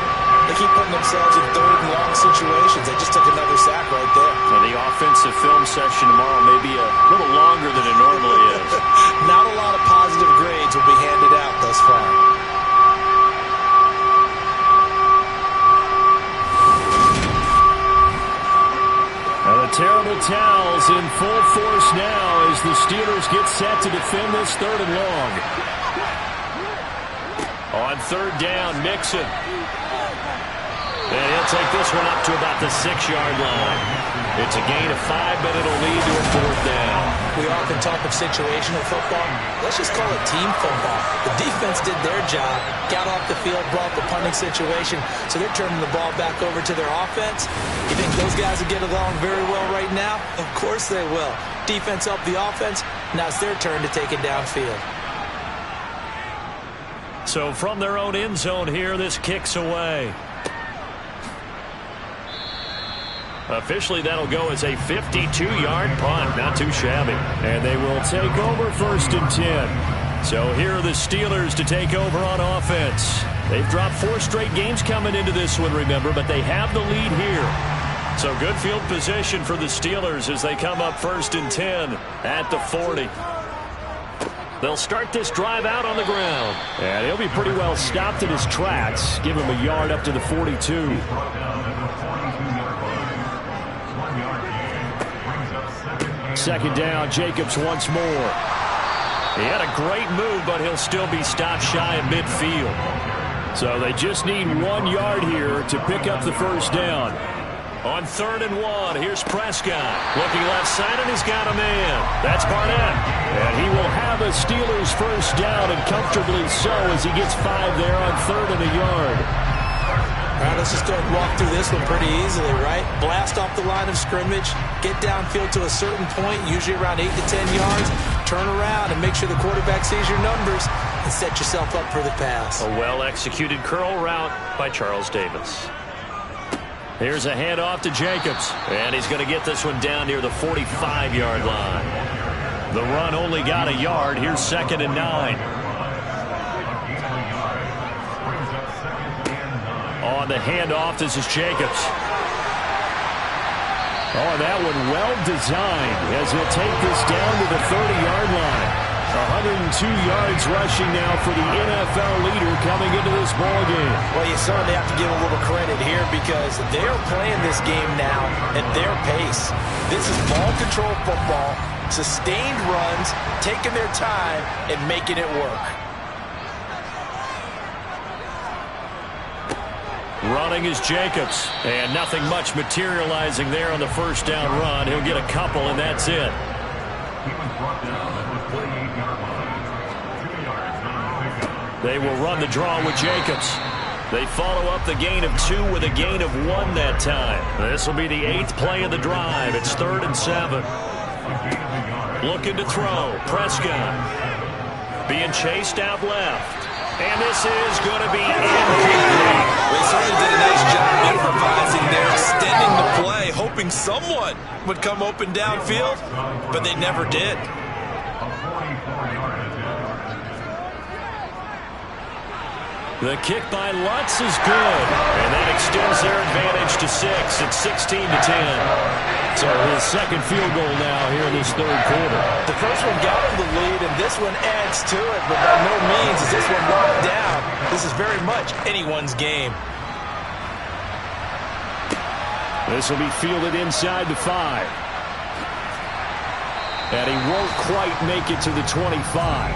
They keep putting themselves in 3rd and long situations. They just took another sack right there. Now the offensive film session tomorrow may be a little longer than it normally is. Not a lot of positive grades will be handed out thus far. Now the terrible towels in full force now as the Steelers get set to defend this 3rd and long. On 3rd down, Mixon. And he'll take this one up to about the 6-yard line. It's a gain of 5, but it'll lead to a 4th down. We often talk of situational football. Let's just call it team football. The defense did their job, got off the field, brought the punting situation, so they're turning the ball back over to their offense. You think those guys will get along very well right now? Of course they will. Defense helped the offense. Now it's their turn to take it downfield. So from their own end zone here, this kicks away. Officially, that'll go as a 52-yard punt. Not too shabby. And they will take over 1st and 10. So here are the Steelers to take over on offense. They've dropped 4 straight games coming into this one, remember, but they have the lead here. So good field position for the Steelers as they come up 1st and 10 at the 40. They'll start this drive out on the ground. And he'll be pretty well stopped in his tracks. Give him a yard up to the 42. Second down, Jacobs once more. He had a great move, but he'll still be stopped shy of midfield. So they just need 1 yard here to pick up the 1st down. On 3rd and 1, here's Prescott. Looking left side, and he's got a man. That's Barnett. And he will have a Steelers 1st down, and comfortably so as he gets 5 there on 3rd and a yard. All right, let's just go ahead and walk through this one pretty easily, right? Blast off the line of scrimmage, get downfield to a certain point, usually around 8 to 10 yards, turn around and make sure the quarterback sees your numbers and set yourself up for the pass. A well-executed curl route by Charles Davis. Here's a handoff to Jacobs. And he's going to get this one down near the 45-yard line. The run only got a yard. Here's 2nd and 9. On the handoff, this is Jacobs. Oh, that one well designed as he'll take this down to the 30-yard line. 102 yards rushing now for the NFL leader coming into this ballgame. Well, you certainly have to give a little credit here because they're playing this game now at their pace. This is ball control football, sustained runs, taking their time and making it work. Running is Jacobs, and nothing much materializing there on the 1st down run. He'll get a couple, and that's it. They will run the draw with Jacobs. They follow up the gain of 2 with a gain of 1 that time. This will be the 8th play of the drive. It's 3rd and 7. Looking to throw. Prescott being chased out left. And this is going to be incomplete. They certainly did a nice job improvising there, extending the play, hoping someone would come open downfield, but they never did. The kick by Lutz is good, and that extends their advantage to 6. It's 16 to 10. So his 2nd field goal now here in this 3rd quarter. The first one got him the lead, and this one adds to it, but by no means is this one locked down. This is very much anyone's game. This will be fielded inside the 5. And he won't quite make it to the 25.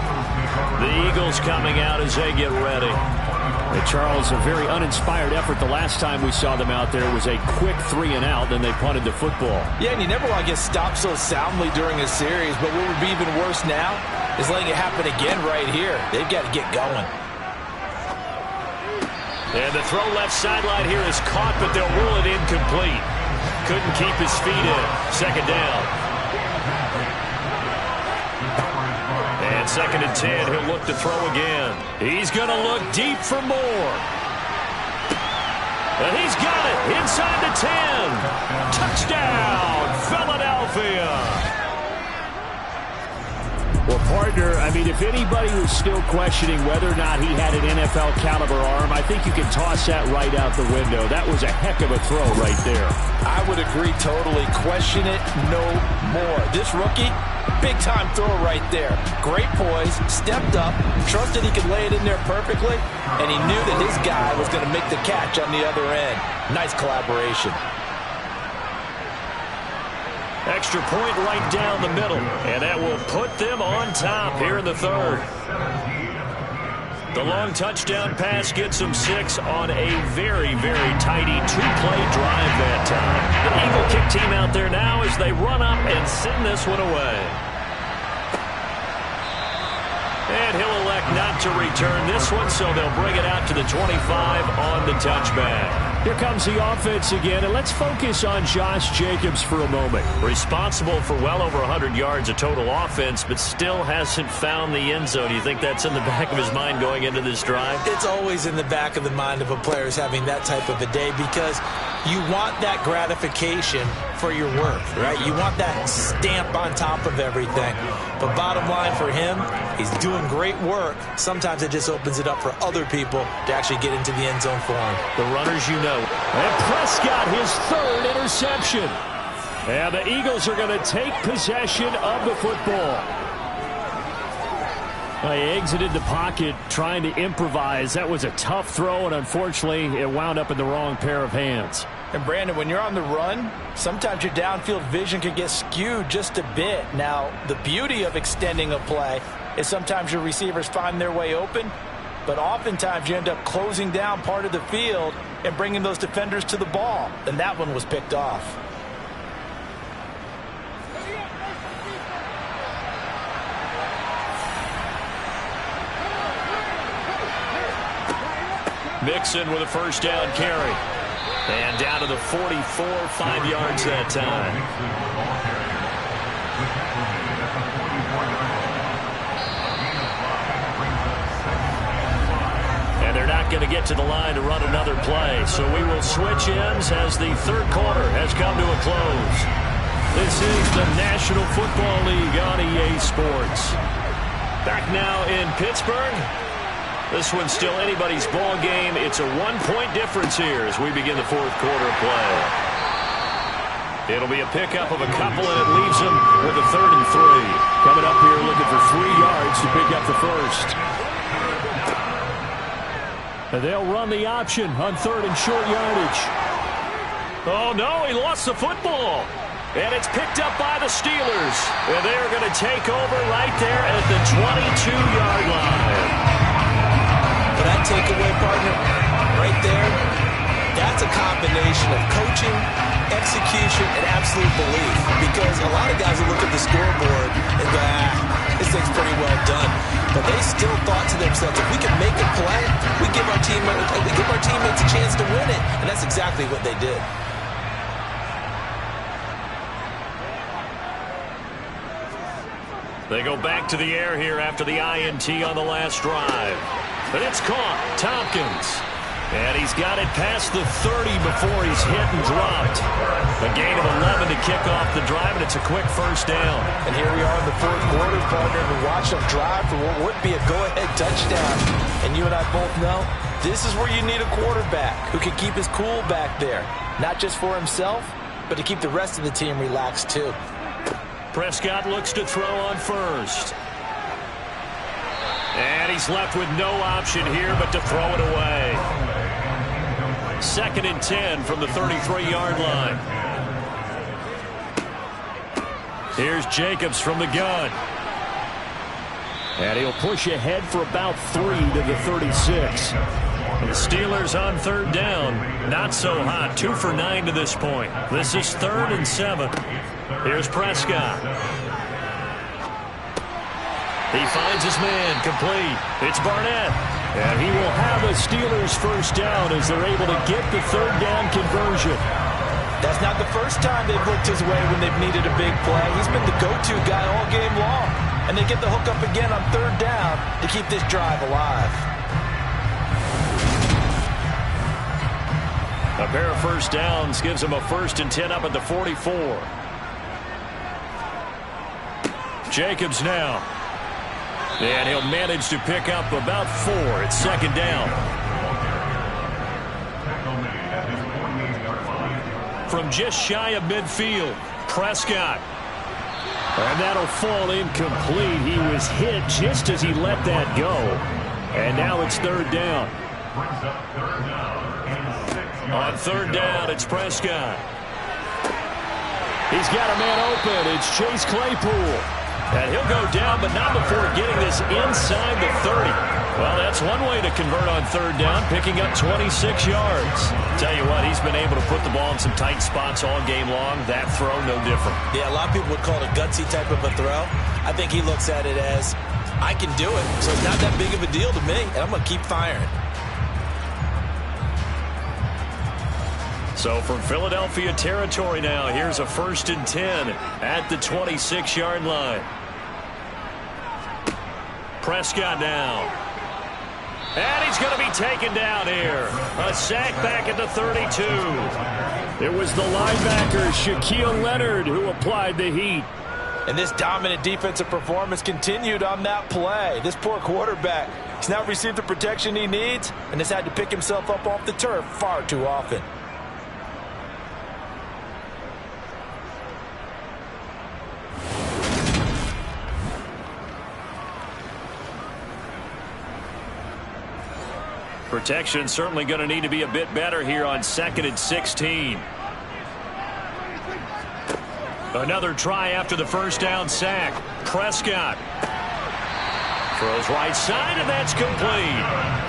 The Eagles coming out as they get ready. And Charles, a very uninspired effort the last time we saw them out there was a quick 3 and out, then they punted the football. Yeah, and you never want to get stopped so soundly during a series, but what would be even worse now is letting it happen again right here. They've got to get going. And the throw left sideline here is caught, but they'll rule it incomplete. Couldn't keep his feet in. 2nd down. And 2nd and 10, he'll look to throw again. He's going to look deep for more. And he's got it inside the 10. Touchdown, Philadelphia. Well, partner, I mean, if anybody was still questioning whether or not he had an NFL caliber arm, I think you can toss that right out the window. That was a heck of a throw right there. I would agree totally. Question it no more. This rookie, big-time throw right there. Great poise, stepped up, trusted he could lay it in there perfectly, and he knew that his guy was going to make the catch on the other end. Nice collaboration. Extra point right down the middle, and that will put them on top here in the third. The long touchdown pass gets them 6 on a very, very tidy two-play drive that time. The Eagle kick team out there now as they run up and send this one away. And he'll elect not to return this one, so they'll bring it out to the 25 on the touchback. Here comes the offense again, and let's focus on Josh Jacobs for a moment. Responsible for well over 100 yards of total offense, but still hasn't found the end zone. Do you think that's in the back of his mind going into this drive? It's always in the back of the mind of a player who's having that type of a day, because you want that gratification for your work, right? You want that stamp on top of everything. But bottom line for him, he's doing great work. Sometimes it just opens it up for other people to actually get into the end zone for him. The runners you know. And Prescott, his third interception. And the Eagles are going to take possession of the football. He exited the pocket trying to improvise. That was a tough throw, and unfortunately, it wound up in the wrong pair of hands. And Brandon, when you're on the run, sometimes your downfield vision can get skewed just a bit. Now, the beauty of extending a play is sometimes your receivers find their way open, but oftentimes you end up closing down part of the field and bringing those defenders to the ball. And that one was picked off. Mixon with a first down carry. And down to the 44, 5 yards that time. And they're not going to get to the line to run another play. So we will switch ends as the third quarter has come to a close. This is the National Football League on EA Sports. Back now in Pittsburgh. This one's still anybody's ball game. It's a 1-point difference here as we begin the fourth quarter of play. It'll be a pickup of a couple, and it leaves them with a 3rd and 3. Coming up here looking for 3 yards to pick up the first. And they'll run the option on 3rd and short yardage. Oh, no, he lost the football. And it's picked up by the Steelers. And they're going to take over right there at the 22-yard line. That takeaway, partner, right there, that's a combination of coaching, execution, and absolute belief. Because a lot of guys will look at the scoreboard and go, this thing's pretty well done. But they still thought to themselves, if we can make a play, we give our teammates a chance to win it. And that's exactly what they did. They go back to the air here after the INT on the last drive. But it's caught. Tompkins. And he's got it past the 30 before he's hit and dropped. A gain of 11 to kick off the drive, and it's a quick first down. And here we are in the fourth quarter, partner, to watch them drive for what would be a go-ahead touchdown. And you and I both know this is where you need a quarterback who can keep his cool back there. Not just for himself, but to keep the rest of the team relaxed too. Prescott looks to throw on first. And he's left with no option here but to throw it away. 2nd and 10 from the 33-yard line. Here's Jacobs from the gun. And he'll push ahead for about 3 to the 36. And the Steelers on 3rd down. Not so hot. 2 for 9 to this point. This is 3rd and 7. Here's Prescott. He finds his man, complete. It's Barnett. And he will have a Steelers first down as they're able to get the 3rd down conversion. That's not the first time they've looked his way when they've needed a big play. He's been the go-to guy all game long. And they get the hook up again on 3rd down to keep this drive alive. A pair of first downs gives him a 1st and 10 up at the 44. Jacobs now. And he'll manage to pick up about 4. It's 2nd down. From just shy of midfield, Prescott. And that'll fall incomplete. He was hit just as he let that go. And now it's 3rd down. On 3rd down, it's Prescott. He's got a man open. It's Chase Claypool. And he'll go down, but not before getting this inside the 30. Well, that's one way to convert on third down, picking up 26 yards. Tell you what, he's been able to put the ball in some tight spots all game long. That throw, no different. Yeah, a lot of people would call it a gutsy type of a throw. I think he looks at it as, I can do it, so it's not that big of a deal to me, and I'm going to keep firing. So from Philadelphia territory now, here's a 1st and 10 at the 26-yard line. Prescott down. And he's going to be taken down here. A sack back at the 32. It was the linebacker, Shaquille Leonard, who applied the heat. And this dominant defensive performance continued on that play. This poor quarterback, he's not received the protection he needs and has had to pick himself up off the turf far too often. Protection certainly going to need to be a bit better here on 2nd and 16. Another try after the first down sack. Prescott throws right side, and that's complete.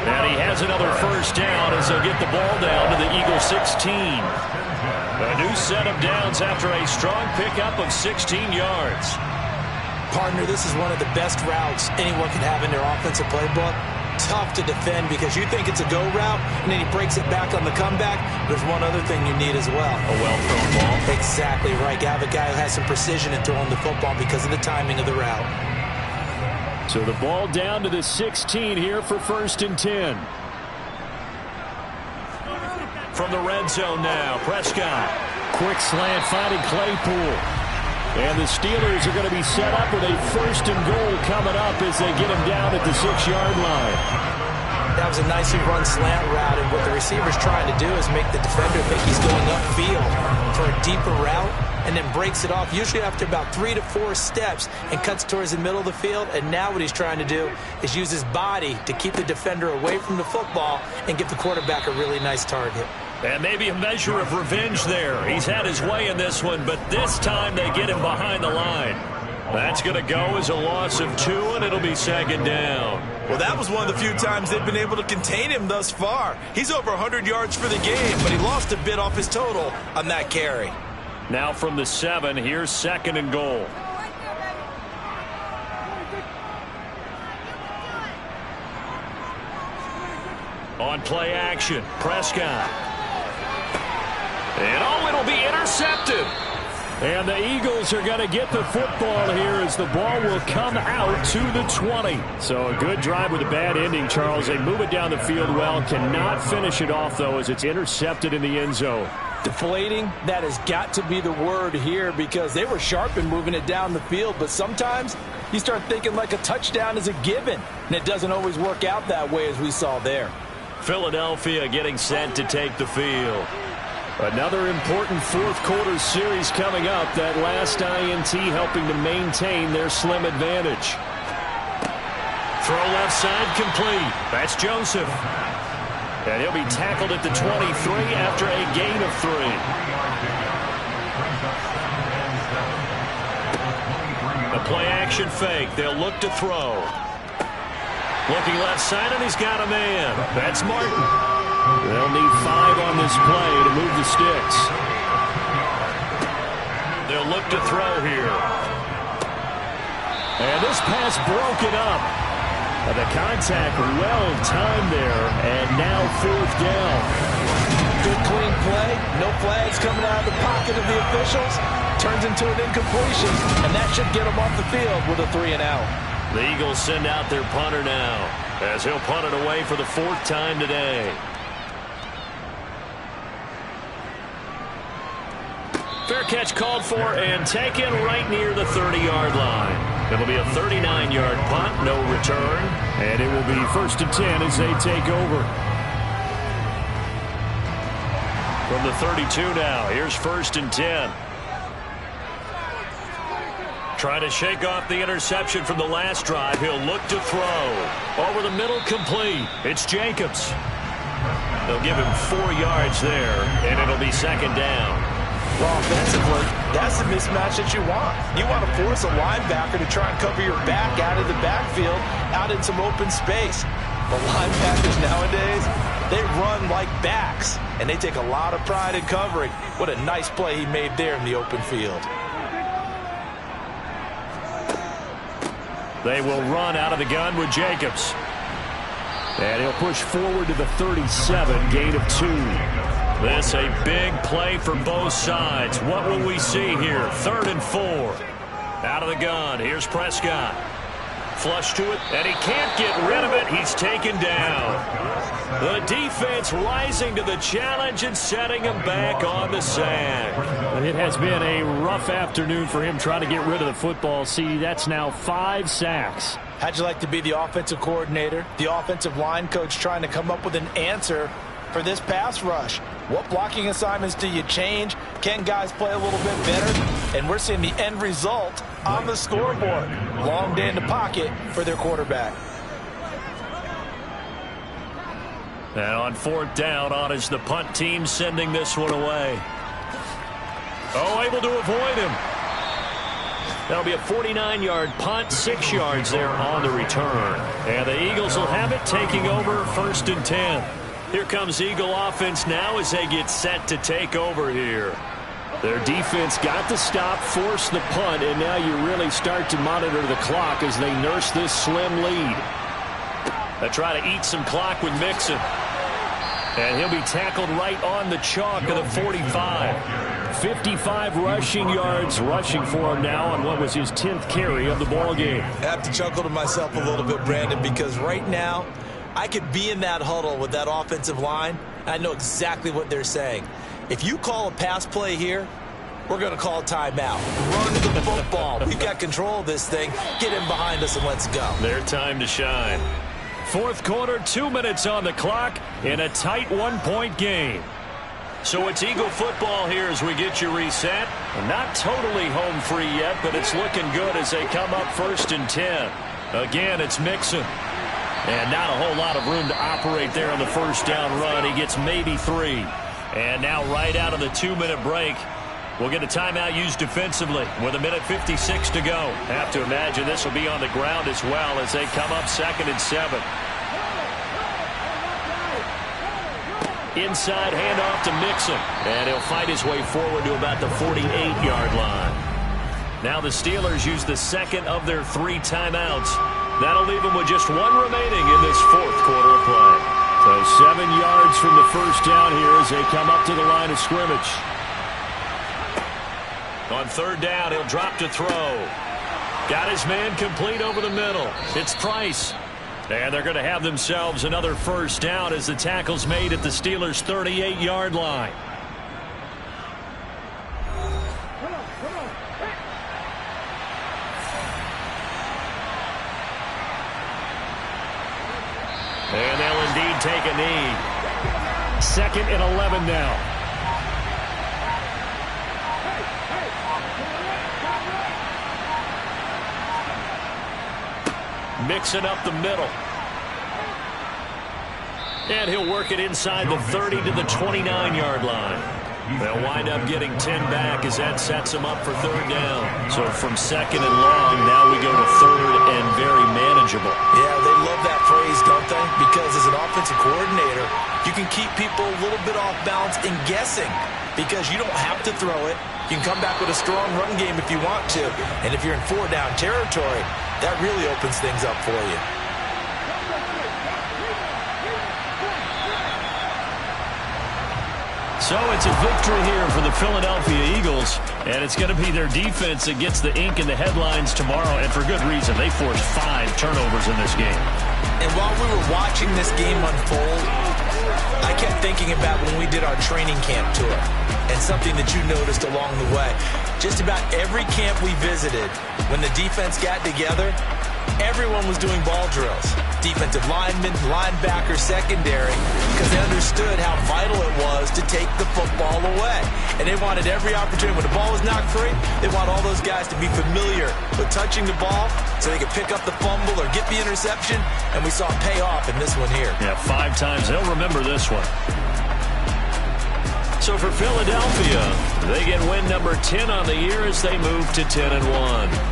And he has another first down as they'll get the ball down to the Eagles 16. A new set of downs after a strong pickup of 16 yards. Partner, this is one of the best routes anyone can have in their offensive playbook. Tough to defend because you think it's a go route, and then he breaks it back on the comeback. There's one other thing you need as well. A well-thrown ball. Exactly right. You have a guy who has some precision in throwing the football because of the timing of the route. So the ball down to the 16 here for 1st and 10. From the red zone now, Prescott. Quick slant finding Claypool. And the Steelers are going to be set up with a 1st and goal coming up as they get him down at the 6-yard line. That was a nicely run slant route, and what the receiver's trying to do is make the defender think he's going upfield for a deeper route and then breaks it off, usually after about 3 to 4 steps, and cuts towards the middle of the field. And now what he's trying to do is use his body to keep the defender away from the football and give the quarterback a really nice target. And maybe a measure of revenge there. He's had his way in this one, but this time they get him behind the line. That's going to go as a loss of 2, and it'll be 2nd down. Well, that was one of the few times they've been able to contain him thus far. He's over 100 yards for the game, but he lost a bit off his total on that carry. Now from the 7, here's 2nd and goal. On play action, Prescott. And it'll be intercepted. And the Eagles are going to get the football here as the ball will come out to the 20. So a good drive with a bad ending, Charles. They move it down the field well. Cannot finish it off, though, as it's intercepted in the end zone. Deflating, that has got to be the word here because they were sharp in moving it down the field. But sometimes you start thinking like a touchdown is a given, and it doesn't always work out that way as we saw there. Philadelphia getting set to take the field. Another important 4th quarter series coming up. That last INT helping to maintain their slim advantage. Throw left side complete. That's Joseph. And he'll be tackled at the 23 after a gain of 3. A play action fake. They'll look to throw. Looking left side, and he's got a man. That's Martin. They'll need 5 on this play to move the sticks. They'll look to throw here. And this pass broken up. The contact well timed there, and now 4th down. Good clean play. No flags coming out of the pocket of the officials. Turns into an incompletion, and that should get them off the field with a 3 and out. The Eagles send out their punter now as he'll punt it away for the 4th time today. Fair catch called for and taken right near the 30-yard line. It'll be a 39-yard punt, no return. And it will be 1st and 10 as they take over. From the 32 now, here's 1st and 10. Trying to shake off the interception from the last drive. He'll look to throw. Over the middle, complete. It's Jacobs. They'll give him 4 yards there, and it'll be 2nd down. Well, offensively, that's the mismatch that you want. You want to force a linebacker to try and cover your back out of the backfield, out in some open space. The linebackers nowadays, they run like backs, and they take a lot of pride in covering. What a nice play he made there in the open field. They will run out of the gun with Jacobs. And he'll push forward to the 37, gain of 2. This a big play for both sides. What will we see here? 3rd and 4. Out of the gun. Here's Prescott. Flush to it, and he can't get rid of it. He's taken down. The defense rising to the challenge and setting him back on the sack. It has been a rough afternoon for him trying to get rid of the football. See, that's now 5 sacks. How'd you like to be the offensive coordinator, the offensive line coach trying to come up with an answer for this pass rush? What blocking assignments do you change? Can guys play a little bit better? And we're seeing the end result on the scoreboard. Long day in the pocket for their quarterback. And on 4th down, on is the punt team sending this one away. Oh, able to avoid him. That'll be a 49-yard punt, 6 yards there on the return. And the Eagles will have it, taking over 1st and 10. Here comes Eagle offense now as they get set to take over here. Their defense got the stop, forced the punt, and now you really start to monitor the clock as they nurse this slim lead. They try to eat some clock with Mixon. And he'll be tackled right on the chalk of the 45. 55 rushing yards rushing for him now on what was his 10th carry of the ball game. I have to chuckle to myself a little bit, Brandon, because right now I could be in that huddle with that offensive line. I know exactly what they're saying. If you call a pass play here, we're going to call a timeout. Run the football. We've got control of this thing. Get in behind us and let's go. Their time to shine. 4th quarter, 2 minutes on the clock in a tight 1-point game. So it's Eagle football here as we get you reset. Not totally home free yet, but it's looking good as they come up 1st and 10. Again, it's Mixon. And not a whole lot of room to operate there on the 1st down run. He gets maybe 3. And now right out of the 2-minute break, we'll get a timeout used defensively with 1:56 to go. Have to imagine this will be on the ground as well as they come up 2nd and 7. Inside handoff to Mixon. And he'll fight his way forward to about the 48-yard line. Now the Steelers use the 2nd of their 3 timeouts. That'll leave them with just 1 remaining in this 4th quarter of play. So 7 yards from the 1st down here as they come up to the line of scrimmage. On 3rd down, he'll drop to throw. Got his man complete over the middle. It's Price. And they're going to have themselves another 1st down as the tackle's made at the Steelers' 38-yard line. And they'll indeed take a knee. 2nd and 11 now. Mixing up the middle. And he'll work it inside the 30 to the 29-yard line. They'll wind up getting 10 back as that sets them up for 3rd down. So from 2nd and long, now we go to 3rd and very manageable. Yeah, they love that phrase, don't they? Because as an offensive coordinator, you can keep people a little bit off balance and guessing because you don't have to throw it. You can come back with a strong run game if you want to. And if you're in 4-down territory, that really opens things up for you. So it's a victory here for the Philadelphia Eagles, and it's going to be their defense that gets the ink in the headlines tomorrow, and for good reason. They forced 5 turnovers in this game. And while we were watching this game unfold, I kept thinking about when we did our training camp tour and something that you noticed along the way. Just about every camp we visited, when the defense got together, everyone was doing ball drills. Defensive linemen, linebackers, secondary, because they understood how vital it was to take the football away. And they wanted every opportunity. When the ball was knocked free, they want all those guys to be familiar with touching the ball so they could pick up the fumble or get the interception. And we saw it pay off in this one here. Yeah, 5 times. They'll remember this one. So for Philadelphia, they get win number 10 on the year as they move to 10-1.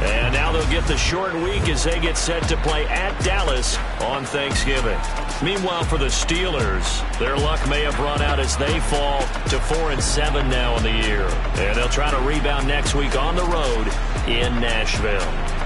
And now they'll get the short week as they get set to play at Dallas on Thanksgiving. Meanwhile, for the Steelers, their luck may have run out as they fall to 4-7 now in the year. And they'll try to rebound next week on the road in Nashville.